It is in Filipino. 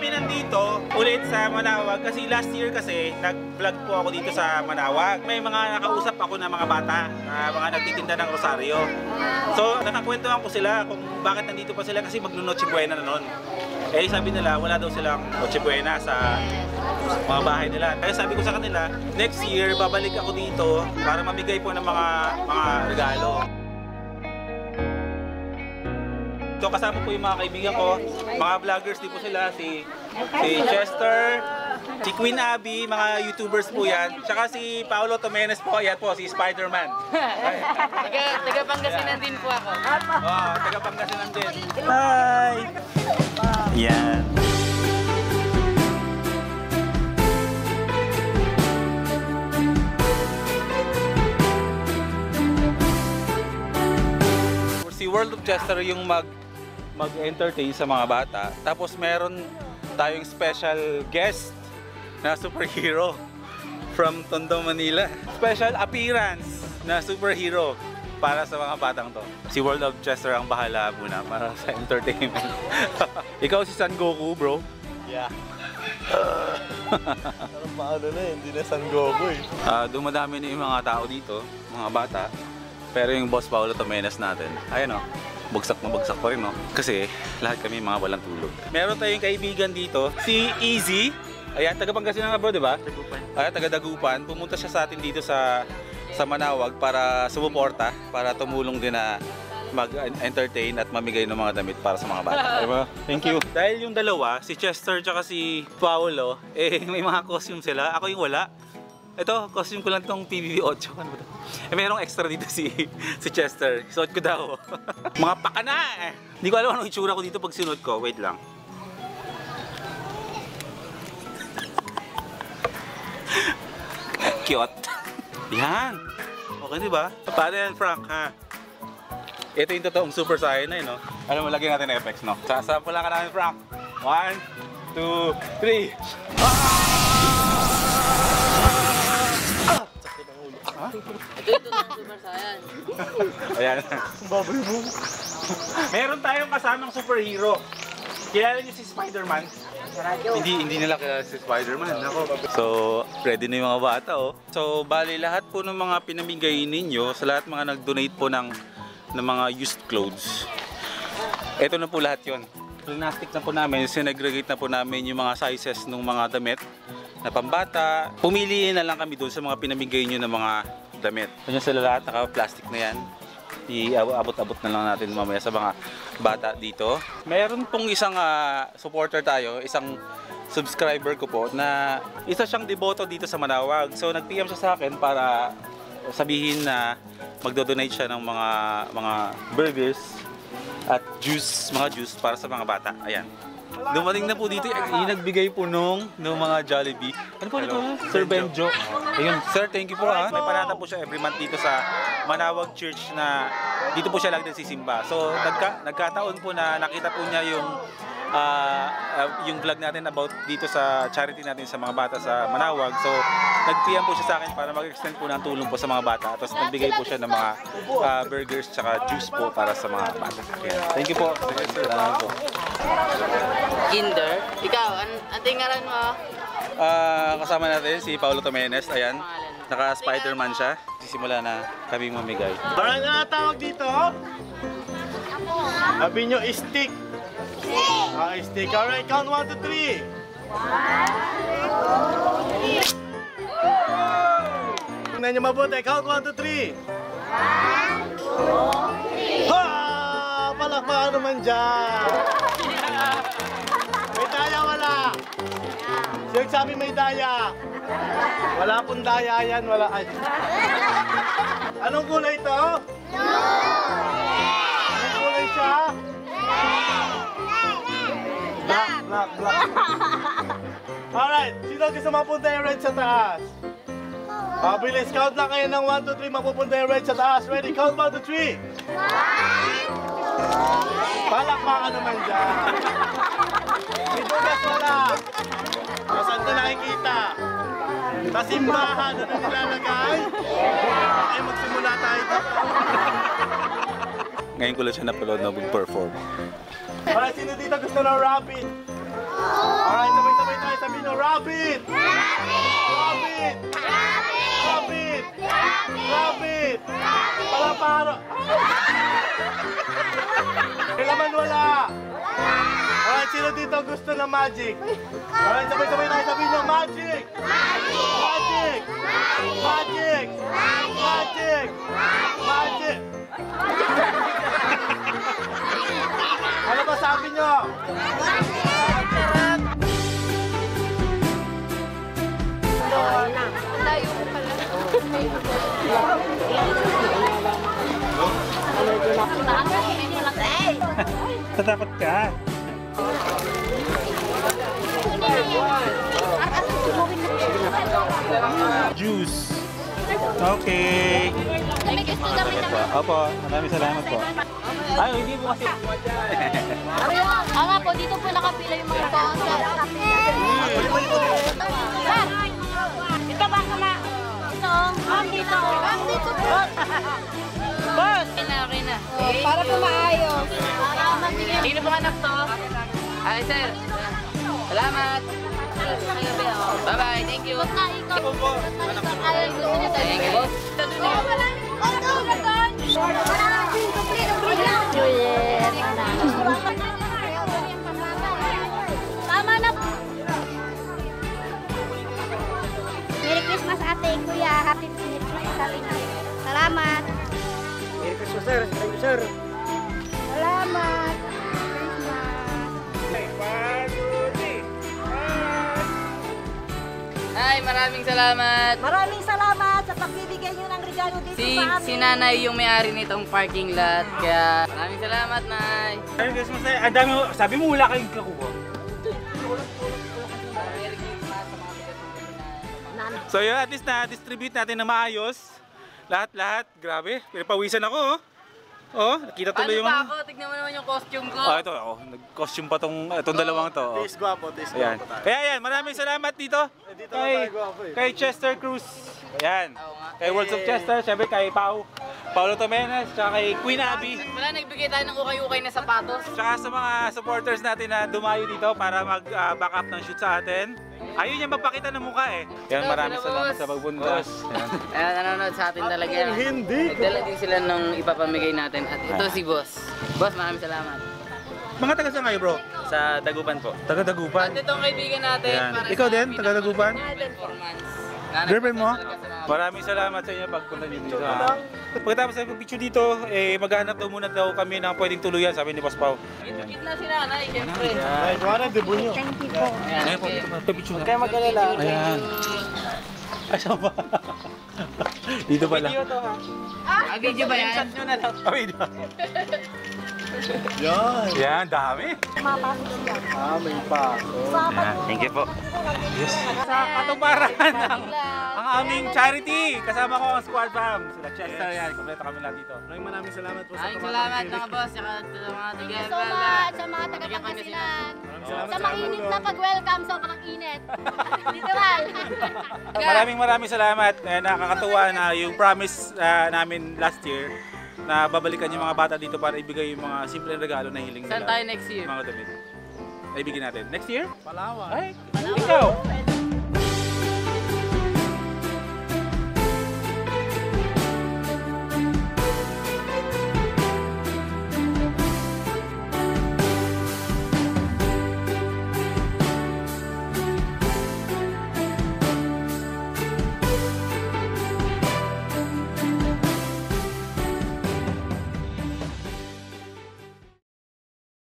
kami nandito ulit sa Manawag kasi last year kasi nag-vlog po ako dito sa Manawag. May mga nakausap ako na mga bata, mga nagtitinda ng rosaryo. So nakakwentuhan ko sila kung bakit nandito pa sila kasi magno-Noche Buena na noon. Eh sabi nila wala daw silang Noche Buena sa mga bahay nila. Kaya sabi ko sa kanila, next year babalik ako dito para mamigay po ng mga regalo. So kasama po yung mga kaibigan ko, mga vloggers din po sila, si Chester, si Queen Abby, mga YouTubers po yan. Tsaka si Paolo Tomenes po, yan po, si Spider-Man. Taga Pangasinan din po ako. Oh, taga Pangasinan din. Hi! Yan. Si World of Chester yung mag-entertain sa mga bata. Tapos meron tayong special guest na superhero from Tondo, Manila. Special appearance na superhero para sa mga batang to. Si World of Chester ang bahala muna para sa entertainment. Ikaw si Son Goku, bro? Yeah. Pero paano na hindi na Son Goku eh. Dumadami na yung mga tao dito, mga bata. Pero yung boss Paolo Tomenes natin, ayun o, bagsak na bagsak pa rin no? Kasi lahat kami mga walang tulog. Meron tayong kaibigan dito, si Easy. Ayan, taga Pangasinan nga bro, di ba? Dagupan. Ayan, taga Dagupan. Pumunta siya sa atin dito sa Manawag para sumuporta, para tumulong din na mag-entertain at mamigay ng mga damit para sa mga bata. Diba? Thank you. Dahil yung dalawa, si Chester at si Paolo, may mga costume sila. Ako yung wala. Ito, costume ko lang itong PBB8. Ano ba ito? Merong extra dito si Chester. Suot ko daw. Mga pakana eh. Hindi ko alam anong itsura ko dito pag sinuot ko. Wait lang. Cute. Yan. Okay diba? Paano yan, Frank, ha? Ito yung totoong Super Saiyan na yun, no? Alam mo, lagyan natin effects, no? Sasampulan ka namin, Frank. 1, 2, 3. Ito na Super Saiyan. Ayan. Baboy mo. Meron tayong kasamang superhero. Kilala niyo si Spider-Man? Hindi nila kilala si Spider-Man. So, ready na yung mga bata, oh. So, bali lahat po ng mga pinamigay ninyo, sa lahat mga nag-donate po ng mga used clothes. Ito na po lahat yon. Plastic na po namin, sinegregate na po namin yung mga sizes ng mga damit na pambata. Pumili na lang kami doon sa mga pinamigay nyo ng mga damit. Kanya sila lahat, naka-plastic na yan. Iabot-abot na lang natin mamaya sa mga bata dito. Meron pong isang supporter tayo, isang subscriber ko po na isa siyang deboto dito sa Manawag. So nag-PM siya sa akin para sabihin na magdo-donate siya ng mga burgers at mga juice para sa mga bata. Ayan. Dumating na po dito, yung nagbigay po ng mga Jollibee. Ano po ito? Sir Benjo. Ayun, sir, thank you po ha. May panata po siya every month dito sa Manawag Church na dito po siya lagi nagsisimba. So, nagkataon po na nakita po niya yung vlog natin about dito sa charity natin sa mga bata sa Manawag. So, nag-PM po siya sa akin para mag-extend po ng tulong po sa mga bata. Tapos nagbigay po siya ng mga burgers tsaka juice po para sa mga bata. Okay. Thank you po. Salamat po. Kinder. Ikaw, ang tingalan mo? Kasama natin si Paolo Tomenes. Ayan. Naka-Spider-Man siya. Sisimula na kami mamigay. Parang na tawag dito? Sabi nyo, stick. Stick. Alright, count 1 to 3. 1, 2, 3. Tingnan nyo mabuti. Count 1 to 3. 1, 2, 3. Ha! Palakpakan naman dyan. May daya, wala. Sino sabi may daya? Wala pong daya yan. Wala. Ay. Anong kulay ito? Anong kulay siya? Black. Alright, sino gusto mapunta yung red sa taas? Bilis, count lang kayo ng 1, 2, 3, mapupunta yung red sa taas. Ready, count 1 to 3. 1, 2, 3. Palakpakan naman dyan. May dugas wala. Saan ito nakikita? Sa simbahan, ano nilalagay? Okay, magsimula tayo dito. Ngayon ko lang siya napalood na mag-perform. Alright, sino dito gusto ng rabbit? Alright, sabay-sabay tayo sabihin nyo. Rabbit! Rabbit! Rabbit! Rabbit! Para-para! Kailaman wala! Alright, sino dito gusto ng magic? Alright, sabay-sabay tayo sabihin nyo. Magic! Magic! Magic! Magic! Magic! Ano ba sabi nyo? Layo mo pala. Tatakot ka. Juice. Okay. May gusto kami na. Opo, maraming salamat po. Ay, hindi po kasi. Nga po, dito po nakapila yung mga tao. Sir, ito ba ka ma? Ito, ma'am dito. Ma'am dito po. Boss! Okay na. Para po maayos. Sino pong anak to? Ay, sir. Salamat. Bye-bye. Thank you. Ayaw gusto niya tayo. Thank you. Juliet. Tama na po. Merry Christmas ate, kuya. Happy Christmas sa inyo. Salamat. Merry Christmas, sir. Thank you, sir. Salamat. Hi, maraming salamat. Maraming salamat sa pagbibigay niyo ng regalo dito Si, sa amin. si Nanay yung may-ari nitong parking lot. Kaya maraming salamat, Nay. Merry Christmas tayo. Ang dami mo, sabi mo wala kayong kakuha. So yun, at least na-distribute natin na maayos. Lahat-lahat, grabe. Pero pawisan ako, oh. Oh, nakita tuloy yung... Paano ba ako? Tignan mo naman yung costume ko. Oh, ito, oh, nag-costume pa itong dalawang to. Oh. Taste guwapo, taste Ayan. guwapo tayo. Kaya yan, maraming salamat dito. Dito na tayo guwapo eh. Kay Chester Cruz. Ayan. Oo nga. Kay Worlds of Chester, syempre kay Paulo Tomenes, tsaka kay Queen Abby. Wala, nagbigay tayo ng ukay-ukay na sapatos. Tsaka sa mga supporters natin na dumayo dito para mag-back up ng shoot sa atin. Ayun yung magpakita ng mukha eh. Yan, maraming salamat sa pagbundas. Ayan. Ayan, nanonood sa atin talaga. Kung hindi. Nagdala din sila nung ipapamigay natin. At ito si Boss. Boss, maraming salamat. Mga taga saan kayo bro? Sa Dagupan po. Taga Dagupan. At itong kaibigan natin. Ayan. para Ikaw sa din, taga Dagupan? performance. Girlfriend mo? Maraming salamat sa inyo pagpunta niyo dito. Pagkatapos ng picture dito, maghanap daw muna kami ng pwedeng tuluyan, sabi ni Boss Pao. Cute na si Nanay, siyempre. Ay, kuwara, debut nyo. Thank you po. Ayan po, dito picture na. Kaya mag-alala. Ayan. Ay, saan ba? Dito pala. Ah, video ba yan? Ay, dito. Yan. Yan, dami. Ah, may paso. Thank you po. Sa katuparan ang aming charity. Kasama ko ang squad fam. Sila Chester yan. Kompleto kami lahat dito. Maraming salamat po sa Maraming salamat mga boss. Saka sa mga Thank you taga so much sa mga taga-Pangasinan. Sa mainit na pag-welcome, sobrang init. Literal. Maraming salamat. Nakakatuwa na yung promise namin last year na babalikan yung mga bata dito para ibigay yung mga simpleng regalo na hiling nila. Saan tayo next year? Mga damit. Na ibigay natin. Next year? Palawan. Ay, ikaw.